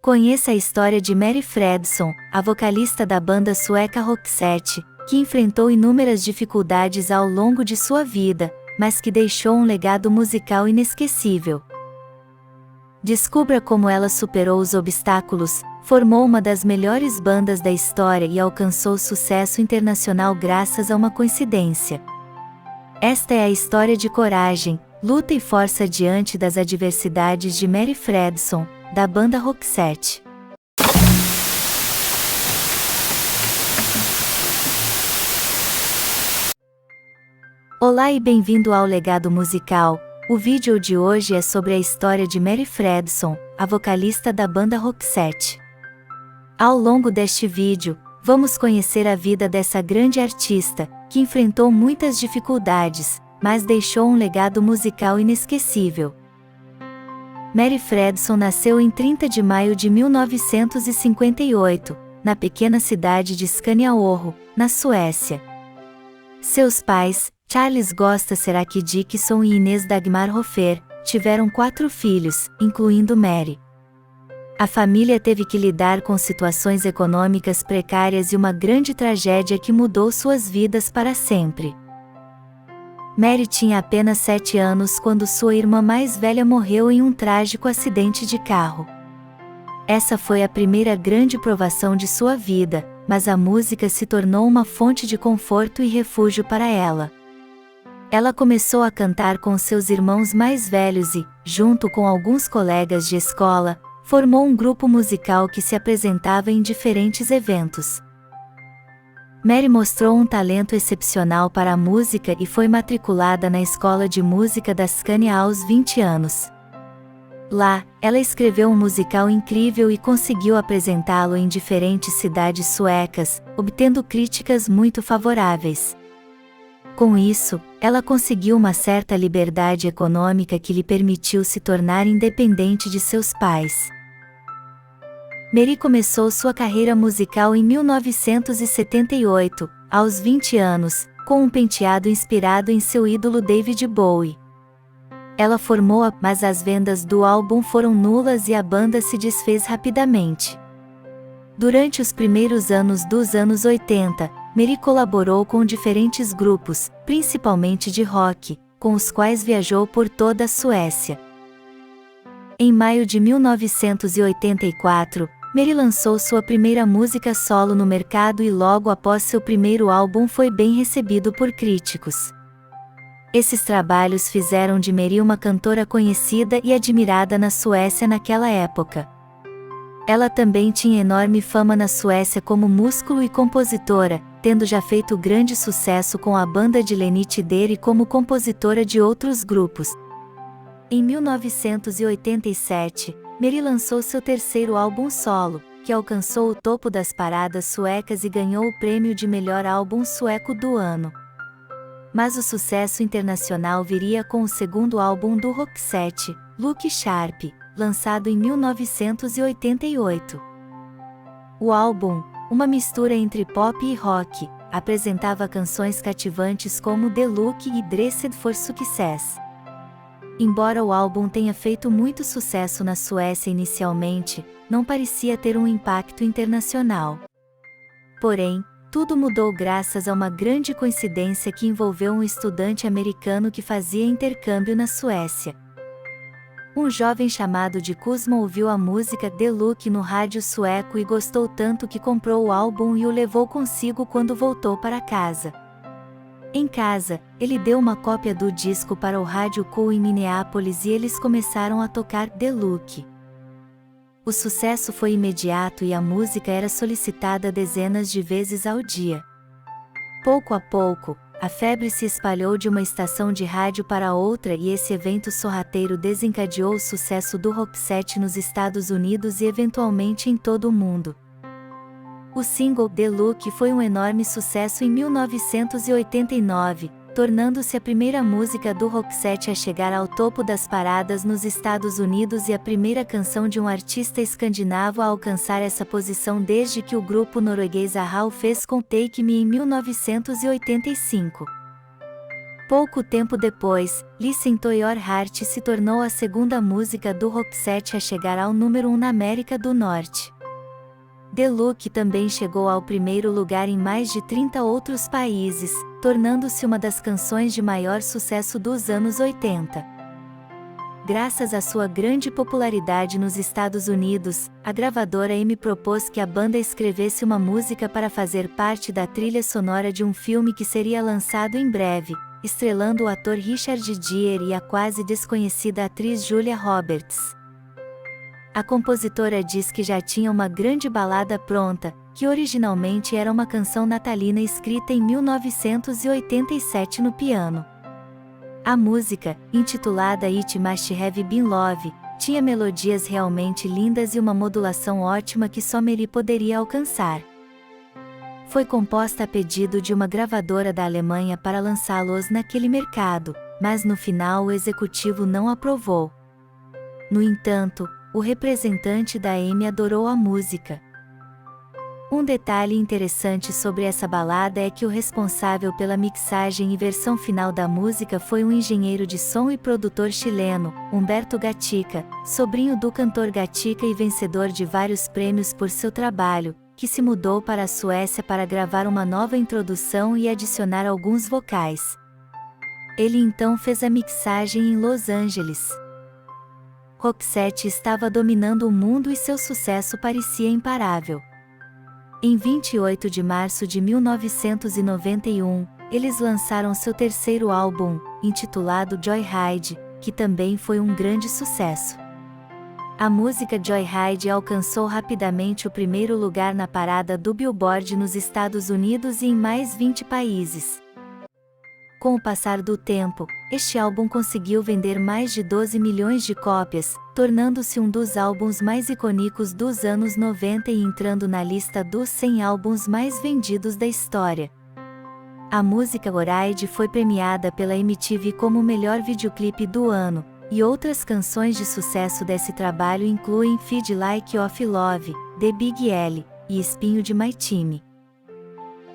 Conheça a história de Mary Fredson, a vocalista da banda sueca Roxette, que enfrentou inúmeras dificuldades ao longo de sua vida, mas que deixou um legado musical inesquecível. Descubra como ela superou os obstáculos, formou uma das melhores bandas da história e alcançou sucesso internacional graças a uma coincidência. Esta é a história de coragem, luta e força diante das adversidades de Mary Fredson, da banda Roxette. Olá e bem-vindo ao Legado Musical. O vídeo de hoje é sobre a história de Mary Fredson, a vocalista da banda Roxette. Ao longo deste vídeo, vamos conhecer a vida dessa grande artista, que enfrentou muitas dificuldades, mas deixou um legado musical inesquecível. Mary Fredson nasceu em 30 de maio de 1958, na pequena cidade de Skanjaåro, na Suécia. Seus pais, Charles Gösta Seraki Dickson e Inês Dagmar Hofer, tiveram 4 filhos, incluindo Mary. A família teve que lidar com situações econômicas precárias e uma grande tragédia que mudou suas vidas para sempre. Mary tinha apenas 7 anos quando sua irmã mais velha morreu em um trágico acidente de carro. Essa foi a primeira grande provação de sua vida, mas a música se tornou uma fonte de conforto e refúgio para ela. Ela começou a cantar com seus irmãos mais velhos e, junto com alguns colegas de escola, formou um grupo musical que se apresentava em diferentes eventos. Mary mostrou um talento excepcional para a música e foi matriculada na escola de música da Scania aos 20 anos. Lá, ela escreveu um musical incrível e conseguiu apresentá-lo em diferentes cidades suecas, obtendo críticas muito favoráveis. Com isso, ela conseguiu uma certa liberdade econômica que lhe permitiu se tornar independente de seus pais. Mary começou sua carreira musical em 1978, aos 20 anos, com um penteado inspirado em seu ídolo David Bowie. Ela formou mas as vendas do álbum foram nulas e a banda se desfez rapidamente. Durante os primeiros anos dos anos 80, Mary colaborou com diferentes grupos, principalmente de rock, com os quais viajou por toda a Suécia. Em maio de 1984, Mary lançou sua primeira música solo no mercado e logo após seu primeiro álbum foi bem recebido por críticos. Esses trabalhos fizeram de Mary uma cantora conhecida e admirada na Suécia naquela época. Ela também tinha enorme fama na Suécia como músico e compositora, tendo já feito grande sucesso com a banda de Lenny Tider e como compositora de outros grupos. Em 1987, Mary lançou seu terceiro álbum solo, que alcançou o topo das paradas suecas e ganhou o prêmio de melhor álbum sueco do ano. Mas o sucesso internacional viria com o segundo álbum do Roxette, Look Sharp, lançado em 1988. O álbum, uma mistura entre pop e rock, apresentava canções cativantes como The Look e Dressed for Success. Embora o álbum tenha feito muito sucesso na Suécia inicialmente, não parecia ter um impacto internacional. Porém, tudo mudou graças a uma grande coincidência que envolveu um estudante americano que fazia intercâmbio na Suécia. Um jovem chamado de Kuzma ouviu a música The Look no rádio sueco e gostou tanto que comprou o álbum e o levou consigo quando voltou para casa. Em casa, ele deu uma cópia do disco para o Rádio Cool em Minneapolis e eles começaram a tocar The Look. O sucesso foi imediato e a música era solicitada dezenas de vezes ao dia. Pouco a pouco, a febre se espalhou de uma estação de rádio para outra e esse evento sorrateiro desencadeou o sucesso do Roxette nos Estados Unidos e eventualmente em todo o mundo. O single The Look foi um enorme sucesso em 1989, tornando-se a primeira música do Roxette a chegar ao topo das paradas nos Estados Unidos e a primeira canção de um artista escandinavo a alcançar essa posição desde que o grupo norueguês a-ha o fez com Take Me em 1985. Pouco tempo depois, Listen to Your Heart se tornou a segunda música do Roxette a chegar ao número 1 na América do Norte. The Look também chegou ao primeiro lugar em mais de 30 outros países, tornando-se uma das canções de maior sucesso dos anos 80. Graças à sua grande popularidade nos Estados Unidos, a gravadora EMI propôs que a banda escrevesse uma música para fazer parte da trilha sonora de um filme que seria lançado em breve, estrelando o ator Richard Gere e a quase desconhecida atriz Julia Roberts. A compositora diz que já tinha uma grande balada pronta, que originalmente era uma canção natalina escrita em 1987 no piano. A música, intitulada It Must Have Been Love, tinha melodias realmente lindas e uma modulação ótima que só Mary poderia alcançar. Foi composta a pedido de uma gravadora da Alemanha para lançá-los naquele mercado, mas no final o executivo não aprovou. No entanto, o representante da EMI adorou a música. Um detalhe interessante sobre essa balada é que o responsável pela mixagem e versão final da música foi um engenheiro de som e produtor chileno, Humberto Gatica, sobrinho do cantor Gatica e vencedor de vários prêmios por seu trabalho, que se mudou para a Suécia para gravar uma nova introdução e adicionar alguns vocais. Ele então fez a mixagem em Los Angeles. Roxette estava dominando o mundo e seu sucesso parecia imparável. Em 28 de março de 1991, eles lançaram seu terceiro álbum, intitulado Joyride, que também foi um grande sucesso. A música Joyride alcançou rapidamente o primeiro lugar na parada do Billboard nos Estados Unidos e em mais 20 países. Com o passar do tempo, este álbum conseguiu vender mais de 12 milhões de cópias, tornando-se um dos álbuns mais icônicos dos anos 90 e entrando na lista dos 100 álbuns mais vendidos da história. A música Joyride foi premiada pela MTV como o melhor videoclipe do ano, e outras canções de sucesso desse trabalho incluem Feed Like of Love, The Big L, e Espinho de My Time.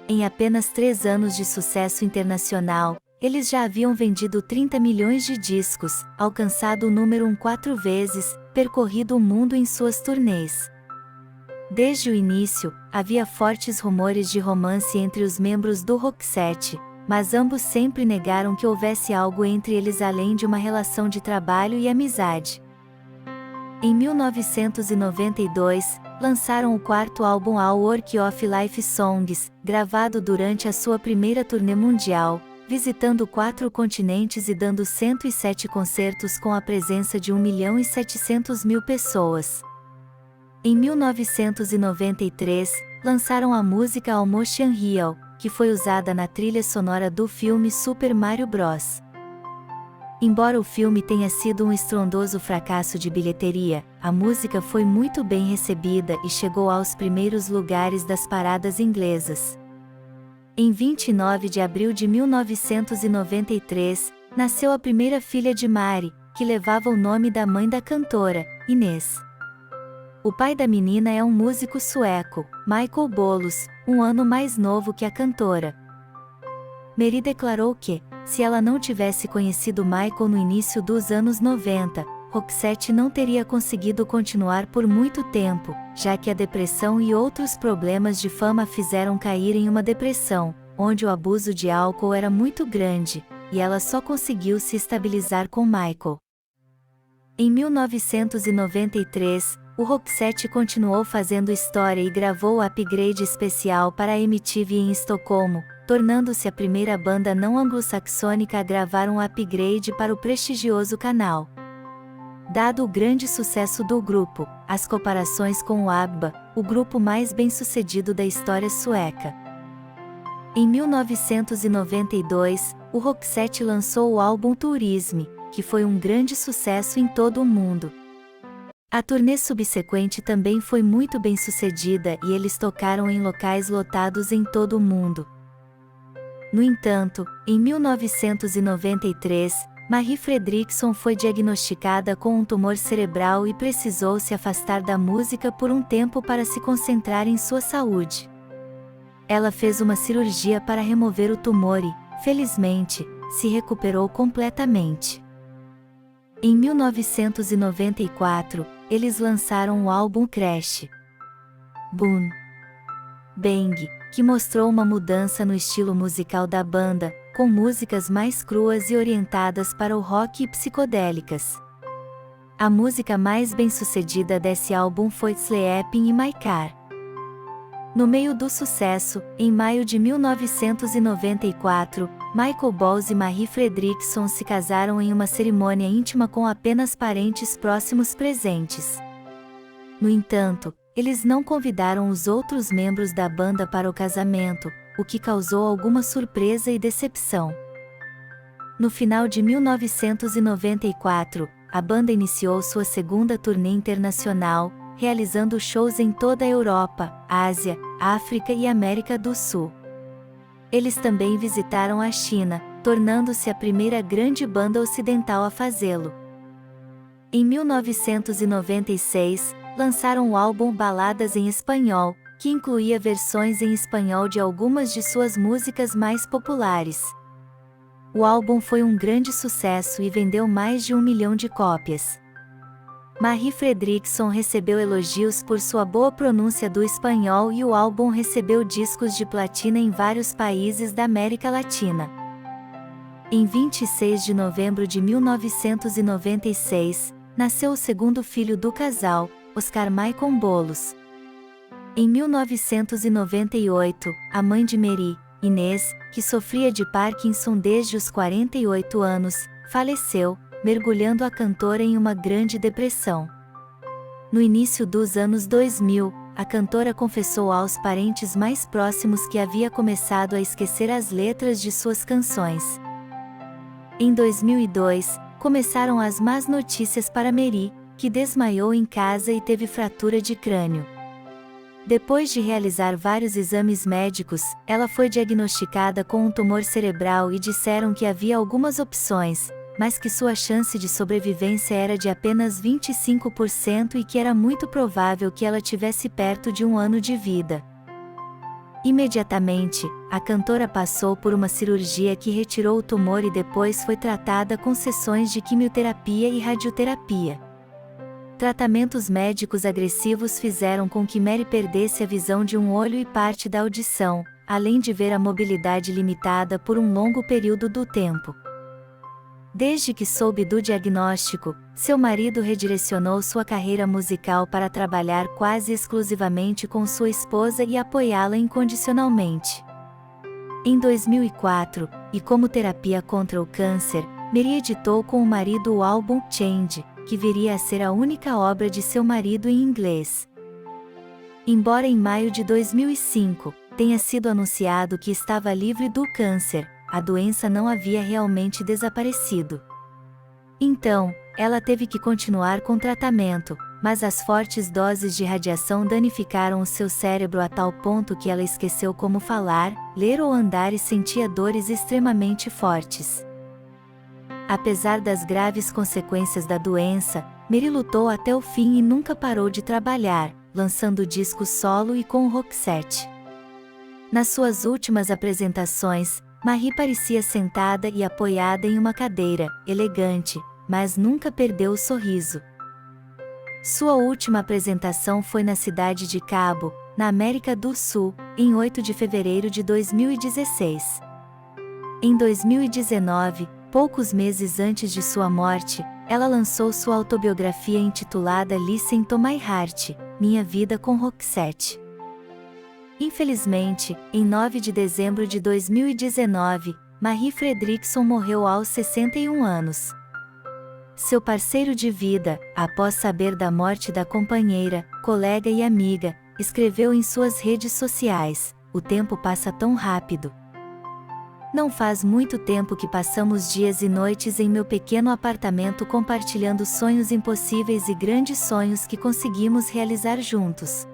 Em apenas 3 anos de sucesso internacional, eles já haviam vendido 30 milhões de discos, alcançado o número 1 4 vezes, percorrido o mundo em suas turnês. Desde o início, havia fortes rumores de romance entre os membros do Roxette, mas ambos sempre negaram que houvesse algo entre eles além de uma relação de trabalho e amizade. Em 1992, lançaram o quarto álbum All Work of Life Songs, gravado durante a sua primeira turnê mundial, visitando 4 continentes e dando 107 concertos com a presença de 1.700.000 pessoas. Em 1993, lançaram a música Almost Unreal, que foi usada na trilha sonora do filme Super Mario Bros. Embora o filme tenha sido um estrondoso fracasso de bilheteria, a música foi muito bem recebida e chegou aos primeiros lugares das paradas inglesas. Em 29 de abril de 1993, nasceu a primeira filha de Mary, que levava o nome da mãe da cantora, Inês. O pai da menina é um músico sueco, Michael Bolos, um ano mais novo que a cantora. Mary declarou que, se ela não tivesse conhecido Michael no início dos anos 90, Roxette não teria conseguido continuar por muito tempo, já que a depressão e outros problemas de fama a fizeram cair em uma depressão, onde o abuso de álcool era muito grande, e ela só conseguiu se estabilizar com Michael. Em 1993, o Roxette continuou fazendo história e gravou o Upgrade especial para a MTV em Estocolmo, tornando-se a primeira banda não anglo-saxônica a gravar um upgrade para o prestigioso canal. Dado o grande sucesso do grupo, as comparações com o ABBA, o grupo mais bem-sucedido da história sueca. Em 1992, o Roxette lançou o álbum Tourisme, que foi um grande sucesso em todo o mundo. A turnê subsequente também foi muito bem sucedida e eles tocaram em locais lotados em todo o mundo. No entanto, em 1993, Marie Fredriksson foi diagnosticada com um tumor cerebral e precisou se afastar da música por um tempo para se concentrar em sua saúde. Ela fez uma cirurgia para remover o tumor e, felizmente, se recuperou completamente. Em 1994, eles lançaram o álbum Crash Boom Bang, que mostrou uma mudança no estilo musical da banda, com músicas mais cruas e orientadas para o rock e psicodélicas. A música mais bem-sucedida desse álbum foi Sleeping in My Car. No meio do sucesso, em maio de 1994, Michael Bowles e Marie Fredriksson se casaram em uma cerimônia íntima com apenas parentes próximos presentes. No entanto, eles não convidaram os outros membros da banda para o casamento, o que causou alguma surpresa e decepção. No final de 1994, a banda iniciou sua segunda turnê internacional, realizando shows em toda a Europa, Ásia, África e América do Sul. Eles também visitaram a China, tornando-se a primeira grande banda ocidental a fazê-lo. Em 1996, lançaram o álbum Baladas em Espanhol, que incluía versões em espanhol de algumas de suas músicas mais populares. O álbum foi um grande sucesso e vendeu mais de 1 milhão de cópias. Marie Fredriksson recebeu elogios por sua boa pronúncia do espanhol e o álbum recebeu discos de platina em vários países da América Latina. Em 26 de novembro de 1996, nasceu o segundo filho do casal, Oscar Michael Bolos. Em 1998, a mãe de Mary, Inês, que sofria de Parkinson desde os 48 anos, faleceu, mergulhando a cantora em uma grande depressão. No início dos anos 2000, a cantora confessou aos parentes mais próximos que havia começado a esquecer as letras de suas canções. Em 2002, começaram as más notícias para Mary, que desmaiou em casa e teve fratura de crânio. Depois de realizar vários exames médicos, ela foi diagnosticada com um tumor cerebral e disseram que havia algumas opções, mas que sua chance de sobrevivência era de apenas 25% e que era muito provável que ela tivesse perto de 1 ano de vida. Imediatamente, a cantora passou por uma cirurgia que retirou o tumor e depois foi tratada com sessões de quimioterapia e radioterapia. Tratamentos médicos agressivos fizeram com que Mary perdesse a visão de um olho e parte da audição, além de ver a mobilidade limitada por um longo período do tempo. Desde que soube do diagnóstico, seu marido redirecionou sua carreira musical para trabalhar quase exclusivamente com sua esposa e apoiá-la incondicionalmente. Em 2004, e como terapia contra o câncer, Mary editou com o marido o álbum Change, que viria a ser a única obra de seu marido em inglês. Embora em maio de 2005, tenha sido anunciado que estava livre do câncer, a doença não havia realmente desaparecido. Então, ela teve que continuar com tratamento, mas as fortes doses de radiação danificaram o seu cérebro a tal ponto que ela esqueceu como falar, ler ou andar e sentia dores extremamente fortes. Apesar das graves consequências da doença, Mary lutou até o fim e nunca parou de trabalhar, lançando discos solo e com o Roxette. Nas suas últimas apresentações, Marie parecia sentada e apoiada em uma cadeira, elegante, mas nunca perdeu o sorriso. Sua última apresentação foi na cidade de Cabo, na América do Sul, em 8 de fevereiro de 2016. Em 2019, poucos meses antes de sua morte, ela lançou sua autobiografia intitulada Listen to My Heart, Minha Vida com Roxette. Infelizmente, em 9 de dezembro de 2019, Marie Fredriksson morreu aos 61 anos. Seu parceiro de vida, após saber da morte da companheira, colega e amiga, escreveu em suas redes sociais: "O tempo passa tão rápido. Não faz muito tempo que passamos dias e noites em meu pequeno apartamento compartilhando sonhos impossíveis e grandes sonhos que conseguimos realizar juntos.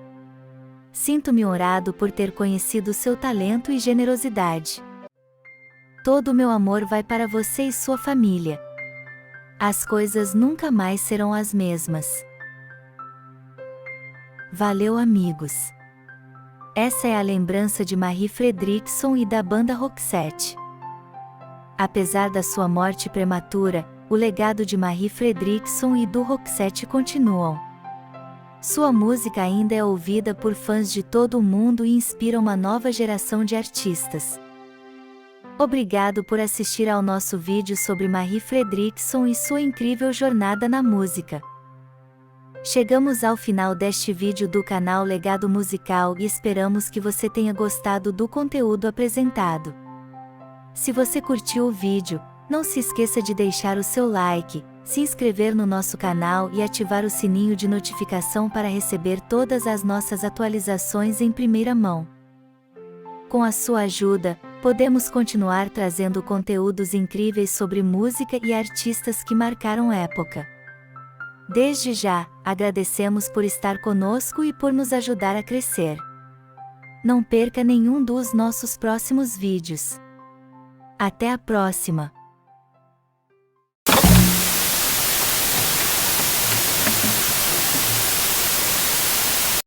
Sinto-me honrado por ter conhecido seu talento e generosidade. Todo o meu amor vai para você e sua família. As coisas nunca mais serão as mesmas." Valeu, amigos! Essa é a lembrança de Marie Fredriksson e da banda Roxette. Apesar da sua morte prematura, o legado de Marie Fredriksson e do Roxette continuam. Sua música ainda é ouvida por fãs de todo o mundo e inspira uma nova geração de artistas. Obrigado por assistir ao nosso vídeo sobre Marie Fredriksson e sua incrível jornada na música. Chegamos ao final deste vídeo do canal Legado Musical e esperamos que você tenha gostado do conteúdo apresentado. Se você curtiu o vídeo, não se esqueça de deixar o seu like, se inscrever no nosso canal e ativar o sininho de notificação para receber todas as nossas atualizações em primeira mão. Com a sua ajuda, podemos continuar trazendo conteúdos incríveis sobre música e artistas que marcaram época. Desde já, agradecemos por estar conosco e por nos ajudar a crescer. Não perca nenhum dos nossos próximos vídeos. Até a próxima!